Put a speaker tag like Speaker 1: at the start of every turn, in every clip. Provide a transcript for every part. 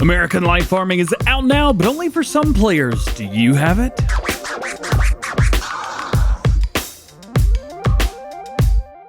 Speaker 1: American Life Farming is out now, but only for some players. Do you have it?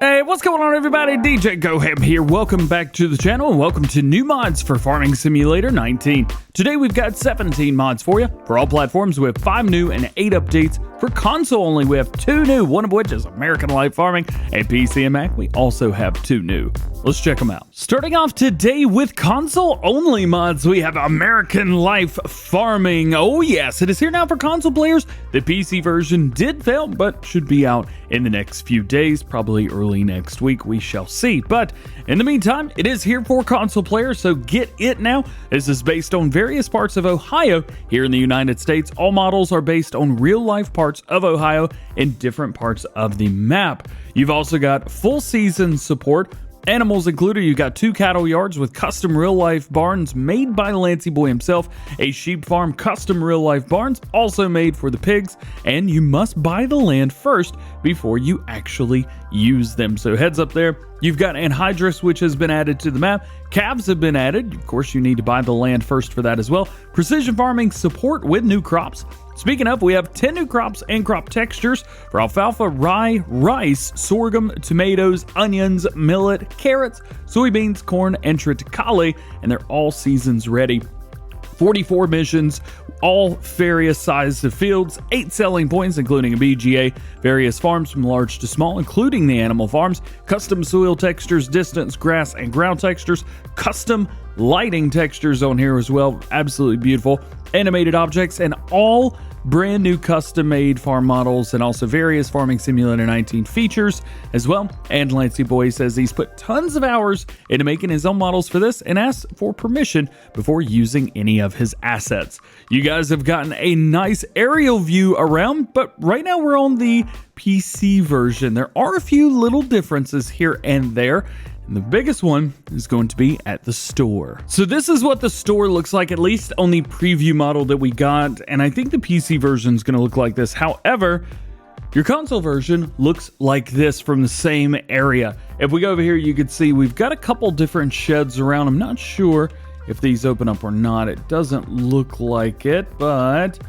Speaker 1: Hey, what's going on everybody? DjGoHam here. Welcome back to the channel and welcome to new mods for Farming Simulator 19. Today we've got 17 mods for you. For all platforms, we have 5 new and 8 updates. For console only, we have 2 new, one of which is American Life Farming, and PC and Mac, we also have 2 new. Let's check them out. Starting off today with console only mods, we have American Life Farming. Oh yes, it is here now for console players. The PC version did fail, but should be out in the next few days, probably early next week, we shall see. But in the meantime, it is here for console players, so get it now. This is based on various parts of Ohio here in the United States. All models are based on real life parts of Ohio in different parts of the map. You've also got full season support. Animals included, you've got 2 cattle yards with custom real-life barns made by Lancey Boy himself, a sheep farm, custom real-life barns also made for the pigs, and you must buy the land first before you actually use them. So heads up there. You've got anhydrous, which has been added to the map. Calves have been added. Of course, you need to buy the land first for that as well. Precision farming support with new crops. Speaking of, we have 10 new crops and crop textures for alfalfa, rye, rice, sorghum, tomatoes, onions, millet, carrots, soybeans, corn, and triticale, and they're all seasons ready. 44 missions, all various sizes of fields, 8 selling points, including a BGA, various farms from large to small, including the animal farms, custom soil textures, distance, grass, and ground textures, custom lighting textures on here as well, absolutely beautiful, animated objects, and all brand new custom made farm models, and also various Farming Simulator 19 features as well. And Lancey Boy says he's put tons of hours into making his own models for this and asked for permission before using any of his assets. You guys have gotten a nice aerial view around, but right now we're on the PC version. There are a few little differences here and there. And the biggest one is going to be at the store. So this is what the store looks like, at least on the preview model that we got. And I think the PC version is going to look like this. However, your console version looks like this from the same area. If we go over here, you can see we've got a couple different sheds around. I'm not sure if these open up or not. It doesn't look like it, but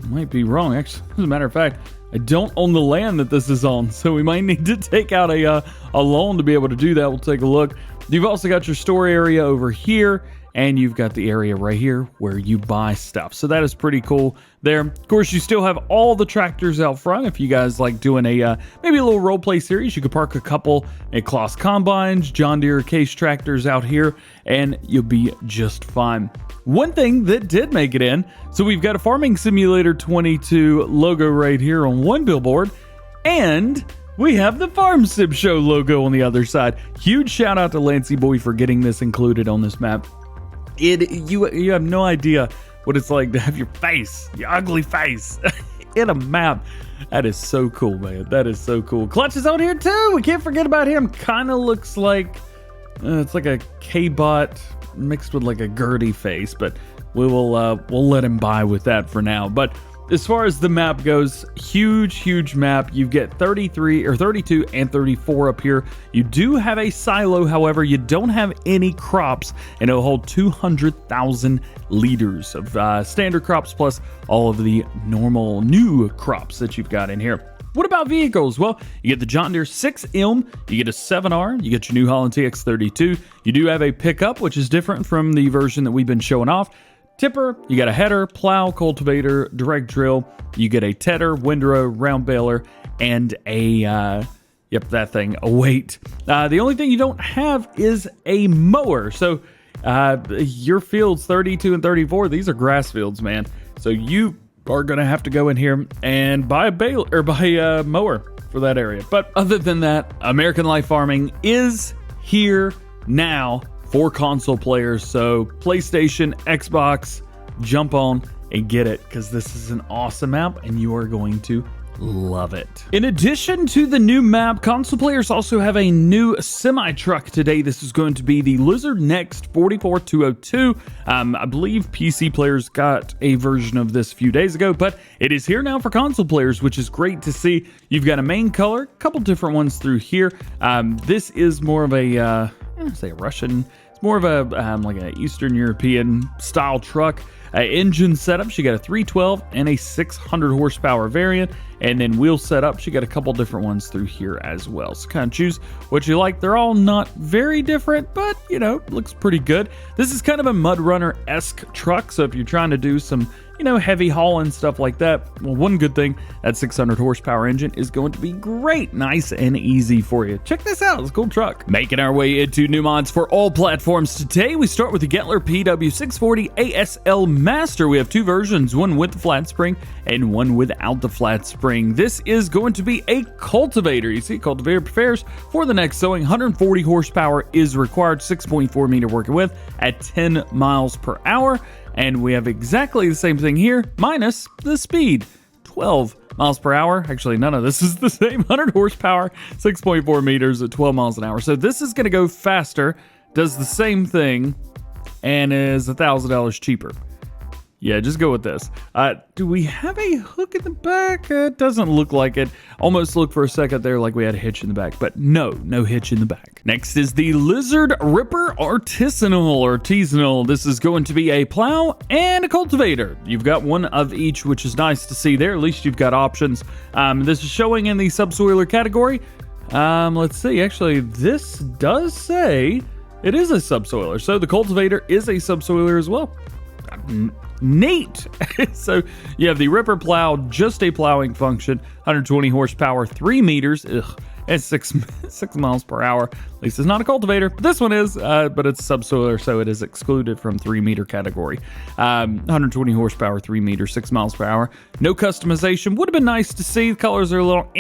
Speaker 1: I might be wrong. Actually, as a matter of fact, I don't own the land that this is on, so we might need to take out a loan to be able to do that. We'll take a look. You've also got your store area over here, and you've got the area right here where you buy stuff. So that is pretty cool there. Of course, you still have all the tractors out front. If you guys like doing a maybe a little role play series, you could park a couple Kloss combines, John Deere case tractors out here, and you'll be just fine. One thing that did make it in, so we've got a Farming Simulator 22 logo right here on one billboard, and we have the Farm Sim Show logo on the other side. Huge shout out to Lancey Boy for getting this included on this map. You have no idea what it's like to have your face, your ugly face, in a map. That is so cool, man. That is so cool. Clutch is on here too. We can't forget about him. Kind of looks like it's like a K-Bot mixed with like a Gertie face, but we'll let him buy with that for now. But as far as the map goes, huge map. You get 33 or 32 and 34 up here. You do have a silo, however, you don't have any crops, and it'll hold 200,000 liters of standard crops plus all of the normal new crops that you've got in here. What about vehicles? Well, you get the John Deere 6M, you get a 7R, you get your New Holland TX32. You do have a pickup, which is different from the version that we've been showing off. Tipper, you got a header, plow, cultivator, direct drill. You get a tedder, windrow, round baler, and a, that thing, a weight. The only thing you don't have is a mower. So your fields 32 and 34, these are grass fields, man. So you are going to have to go in here and buy a mower for that area. But other than that, American Life Farming is here now for console players. So PlayStation, Xbox, jump on and get it, because this is an awesome app and you are going to love it. In addition to the new map, console players also have a new semi-truck today. This is going to be the Lizard Next 44202. I believe PC players got a version of this a few days ago, but it is here now for console players, which is great to see. You've got a main color, a couple different ones through here. This is more of a, say a Russian, it's more of a like an Eastern European style truck. Engine setup, she got a 312 and a 600 horsepower variant, and then wheel setup, she got a couple different ones through here as well. So kind of choose what you like. They're all not very different, but you know, looks pretty good. This is kind of a mud runner-esque truck, so if you're trying to do some, you know, heavy haul and stuff like that, well, one good thing, that 600 horsepower engine is going to be great, nice and easy for you. Check this out, it's a cool truck. Making our way into new mods for all platforms today, we start with the Güttler PW640 ASL Master. We have two versions, one with the flat spring and one without the flat spring. This is going to be a cultivator. You see, cultivator prepares for the next sowing. 140 horsepower is required, 6.4 meter working width at 10 miles per hour. And we have exactly the same thing here, minus the speed, 12 miles per hour. Actually, none of this is the same. 100 horsepower, 6.4 meters at 12 miles an hour. So this is going to go faster, does the same thing, and is $1,000 cheaper. Yeah, just go with this. Do we have a hook in the back? It doesn't look like it. Almost looked for a second there like we had a hitch in the back, but no hitch in the back. Next is the Lizard Ripper Artisanal. This is going to be a plow and a cultivator. You've got one of each, which is nice to see there. At least you've got options. This is showing in the subsoiler category. Let's see. Actually, this does say it is a subsoiler. So the cultivator is a subsoiler as well. Neat. So you have the Ripper plow, just a plowing function, 120 horsepower, 3 meters, and 6 miles per hour. At least it's not a cultivator, but this one is, but it's subsoiler, so it is excluded from 3 meter category. 120 horsepower, 3 meters, 6 miles per hour. No customization. Would have been nice to see. The colors are a little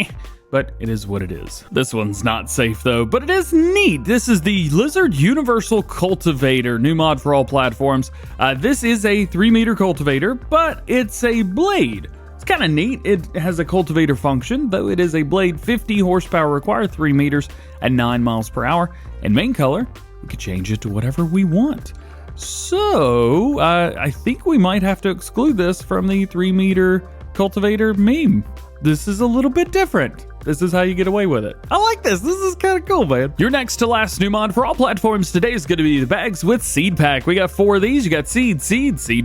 Speaker 1: but it is what it is. This one's not safe though, but it is neat. This is the Lizard Universal Cultivator, new mod for all platforms. This is a 3 meter cultivator, but it's a blade. It's kind of neat. It has a cultivator function, though it is a blade. 50 horsepower required, 3 meters at 9 miles per hour. And main color, we could change it to whatever we want. So I think we might have to exclude this from the 3 meter cultivator meme. This is a little bit different. This is how you get away with it. I like this. This is kind of cool, man. Your next to last new mod for all platforms today is going to be the bags with seed pack. We got 4 of these. You got seed,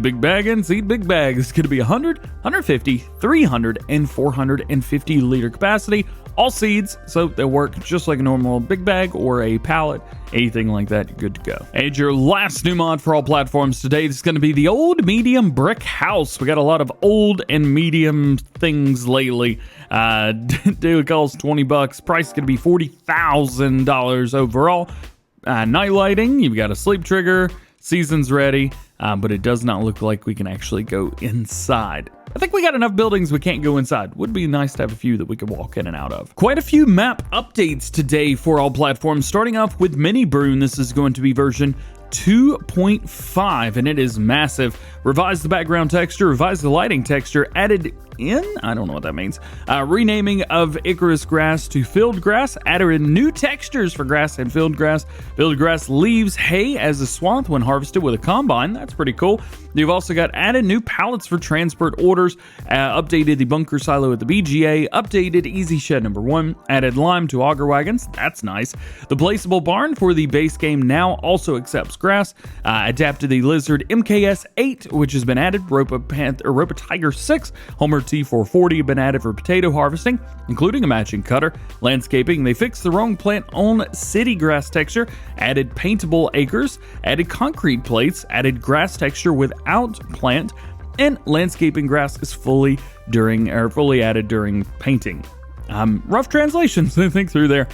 Speaker 1: big bag, and seed big bag. It's going to be 100, 150, 300, and 450 liter capacity. All seeds, so they'll work just like a normal big bag or a pallet, anything like that, you're good to go. And your last new mod for all platforms today is going to be the old medium brick house. We got a lot of old and medium things lately. Dude, it costs $20. Price is going to be $40,000 overall. Night lighting, you've got a sleep trigger, season's ready, but it does not look like we can actually go inside. I think we got enough buildings we can't go inside. Would be nice to have a few that we could walk in and out of. Quite a few map updates today for all platforms, starting off with Minibrunn. This is going to be version 2.5, and it is massive. Revised the background texture, revised the lighting texture, added in, I don't know what that means, renaming of Icarus grass to field grass, added in new textures for grass and field grass. Field grass leaves hay as a swath when harvested with a combine. That's pretty cool. You've also got added new pallets for transport orders, updated the bunker silo with the BGA, updated easy shed number 1, added lime to auger wagons. That's nice. The placeable barn for the base game now also accepts grass. Adapted the Lizard MKS 8, which has been added. Ropa Tiger 6, Homer T440 have been added for potato harvesting, including a matching cutter. Landscaping, they fixed the wrong plant on city grass texture, added paintable acres, added concrete plates, added grass texture without plant, and landscaping grass is fully added during painting. Rough translations, I think, through there.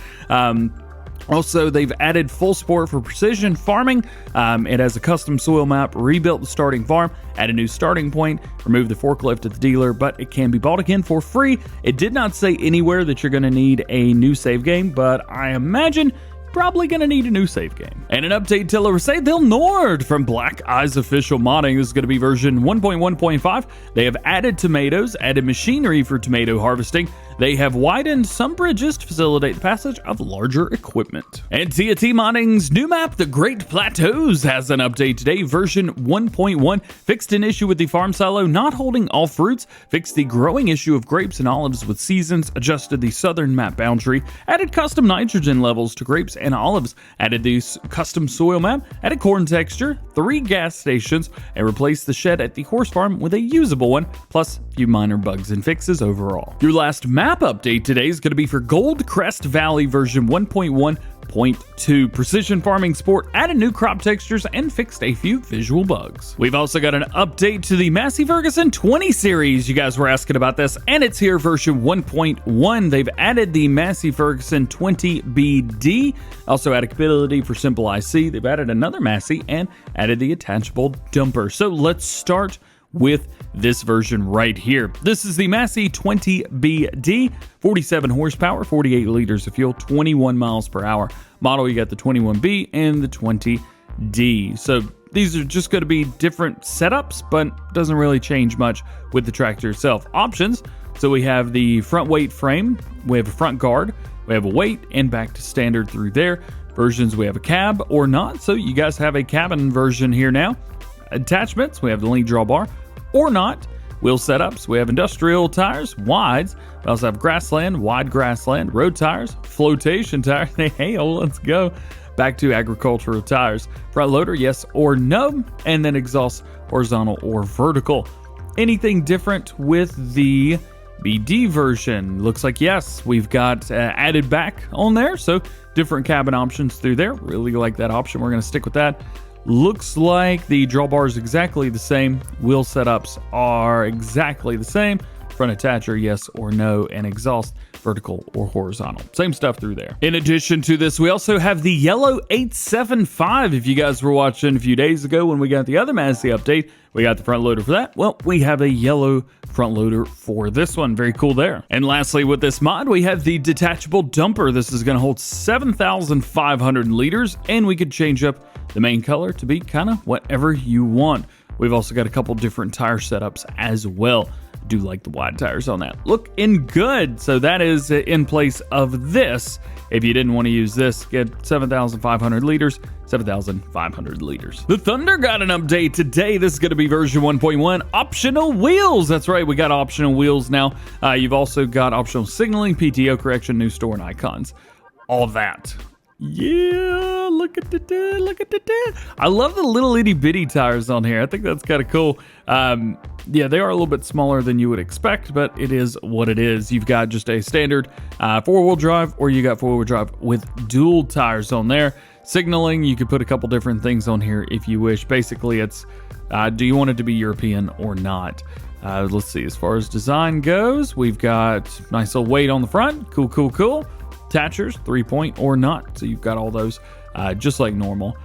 Speaker 1: Also, they've added full support for precision farming. It has a custom soil map, rebuilt the starting farm, add a new starting point, remove the forklift at the dealer, but it can be bought again for free. It did not say anywhere that you're going to need a new save game, but I imagine probably going to need a new save game. And an update to Risaie Del Nord from Black Eyes Official Modding. This is going to be version 1.1.5. They have added tomatoes, added machinery for tomato harvesting, they have widened some bridges to facilitate the passage of larger equipment. And TNT Modding's new map, the Great Plateaus, has an update today. Version 1.1 fixed an issue with the farm silo not holding all fruits, fixed the growing issue of grapes and olives with seasons, adjusted the southern map boundary, added custom nitrogen levels to grapes and olives, added the custom soil map, added corn texture, 3 gas stations, and replaced the shed at the horse farm with a usable one, plus a few minor bugs and fixes overall. Your last map update today is going to be for Goldcrest Valley version 1.1.2. Precision Farming Sport added new crop textures and fixed a few visual bugs. We've also got an update to the Massey Ferguson 20 series. You guys were asking about this, and it's here, version 1.1. They've added the Massey Ferguson 20 BD, also added ability for simple IC. They've added another Massey and added the attachable dumper. So let's start with this version right here. This is the Massey 20 BD, 47 horsepower, 48 liters of fuel, 21 miles per hour. Model, you got the 21B and the 20D. So these are just going to be different setups, but doesn't really change much with the tractor itself. Options, so we have the front weight frame, we have a front guard, we have a weight, and back to standard through there. Versions, we have a cab or not, so you guys have a cabin version here now. Attachments, we have the link drawbar or not. Wheel setups, we have industrial tires, wides. We also have grassland, wide grassland, road tires, flotation tires. Hey, let's go. Back to agricultural tires. Front loader, yes or no. And then exhaust, horizontal or vertical. Anything different with the BD version? Looks like yes. We've got added back on there, so different cabin options through there. Really like that option. We're going to stick with that. Looks like the drawbar is exactly the same. Wheel setups are exactly the same. Front attacher, yes or no, and exhaust, vertical or horizontal. Same stuff through there. In addition to this, we also have the yellow 875. If you guys were watching a few days ago when we got the other Massey update, we got the front loader for that. Well, we have a yellow front loader for this one. Very cool there. And lastly, with this mod, we have the detachable dumper. This is going to hold 7,500 liters, and we could change up the main color to be kind of whatever you want. We've also got a couple different tire setups as well. Do like the wide tires on that. Looking good. So that is in place of this. If you didn't want to use this, get 7,500 liters, 7,500 liters. The Thunder got an update today. This is going to be version 1.1. Optional wheels. That's right. We got optional wheels now. You've also got optional signaling, PTO correction, new store and icons. All that. Yeah, look at the I love the little itty bitty tires on here. I think that's kind of cool. Yeah, they are a little bit smaller than you would expect, but it is what it is. You've got just a standard 4-wheel drive, or you got 4-wheel drive with dual tires on there. Signaling, you could put a couple different things on here if you wish. Basically, it's do you want it to be European or not? Let's see. As far as design goes, we've got nice little weight on the front. Cool. Attachers, 3-point or not. So you've got all those just like normal.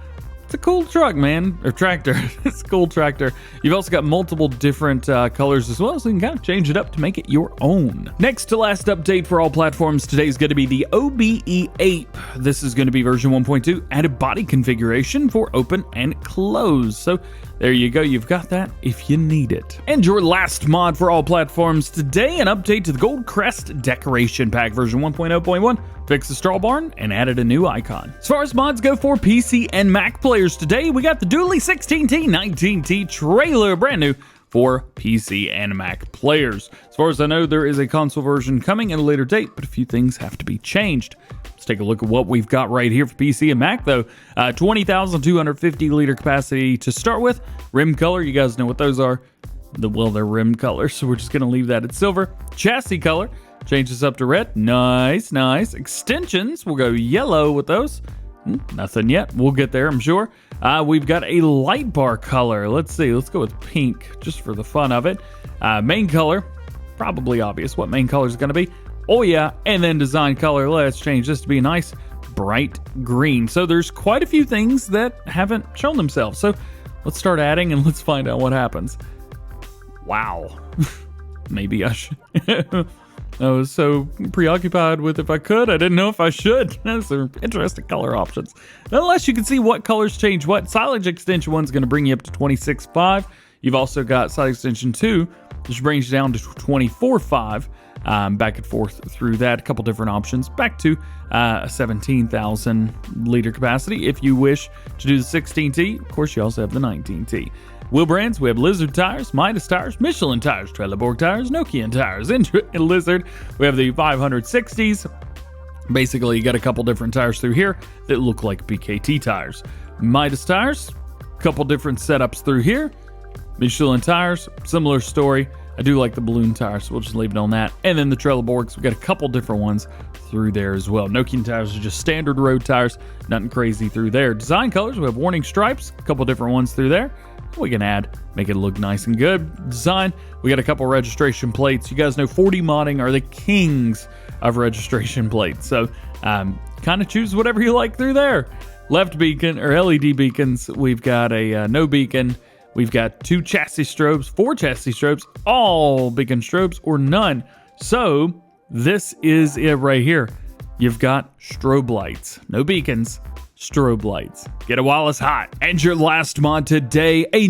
Speaker 1: It's a cool truck, man, or tractor. It's a cool tractor. You've also got multiple different colors as well, so you can kind of change it up to make it your own. Next to last update for all platforms today is going to be the OBE Ape. This is going to be version 1.2, added body configuration for open and close. So there you go, you've got that if you need it. And your last mod for all platforms today, an update to the Goldcrest Decoration Pack version 1.0.1. Fixed the straw barn and added a new icon. As far as mods go for PC and Mac players today, we got the Dooley 16T 19T trailer, brand new for PC and Mac players. As far as I know, there is a console version coming at a later date, but a few things have to be changed. Let's take a look at what we've got right here for PC and Mac though. 20,250 liter capacity to start with. Rim color, you guys know what those are. Well, they're rim colors, so we're just gonna leave that at silver. Chassis color, change this up to red. Nice. Extensions, we'll go yellow with those. Nothing yet. We'll get there, I'm sure. We've got a light bar color. Let's see. Let's go with pink just for the fun of it. Main color, probably obvious what main color is going to be. Oh, yeah. And then design color. Let's change this to be a nice bright green. So there's quite a few things that haven't shown themselves. So let's start adding and let's find out what happens. Wow. Maybe I should. I was so preoccupied with if I could, I didn't know if I should. Those are interesting color options. Nonetheless, you can see what colors change what. Silage Extension 1 is going to bring you up to 26.5. You've also got Silage Extension 2 This brings you down to 24.5. Back and forth through that, a couple different options, back to a 17,000 liter capacity if you wish to do the 16T. Of course, you also have the 19T. Wheel brands, we have Lizard tires, Midas tires, Michelin tires, Trelleborg tires, Nokian tires. In Lizard, we have the 560s. Basically, you got a couple different tires through here that look like BKT tires. Midas tires, a couple different setups through here. Michelin tires, similar story. I do like the balloon tires, so we'll just leave it on that. And then the Trelleborgs, we got a couple different ones through there as well. Nokian tires are just standard road tires, nothing crazy through there. Design colors, we have warning stripes, a couple different ones through there. We can add, make it look nice and good. Design, we got a couple registration plates. You guys know 40 modding are the kings of registration plates. So kind of choose whatever you like through there. Left beacon or LED beacons, we've got a no beacon. We've got 2 chassis strobes, 4 chassis strobes, all beacon strobes or none. So this is it right here. You've got strobe lights, no beacons, strobe lights. Get it while it's hot. And your last mod today, a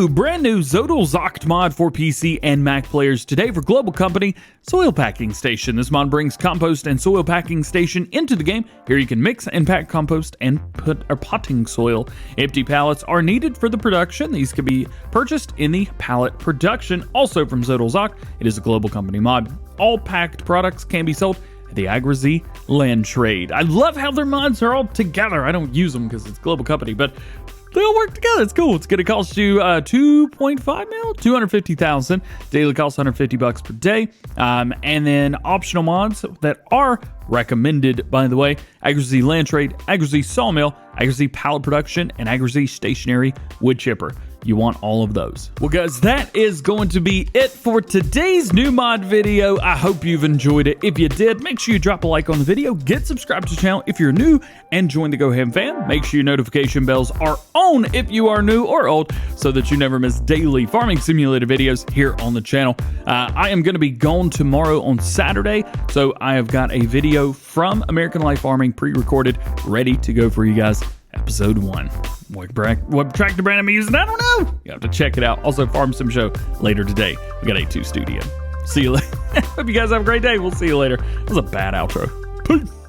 Speaker 1: brand new Zodal Zoct mod for PC and Mac players today for global company Soil Packing Station. This mod brings compost and soil packing station into the game. Here you can mix and pack compost and put a potting soil. Empty pallets are needed for the production. These can be purchased in the pallet production. Also from Zodal Zoct, it is a global company mod. All packed products can be sold the Risaie Land Trade. I love how their mods are all together. I don't use them because it's a global company, but they all work together. It's cool. It's going to cost you 2.5 mil, 250,000. Daily cost $150 per day. And then optional mods that are recommended, by the way, Risaie Land Trade, Risaie Sawmill, Risaie Pallet Production, and Risaie Stationary Wood Chipper. You want all of those. Well, guys, that is going to be it for today's new mod video. I hope you've enjoyed it. If you did, make sure you drop a like on the video, get subscribed to the channel if you're new, and join the GoHam fam. Make sure your notification bells are on if you are new or old so that you never miss daily farming simulator videos here on the channel. I am going to be gone tomorrow on Saturday, so I have got a video from American Life Farming pre-recorded, ready to go for you guys. Episode 1. What tractor brand I'm using, I don't know. You have to check it out. Also, Farm Sim Show later today. We got A2 Studio. See you later. Hope you guys have a great day. We'll see you later. That was a bad outro. Peace.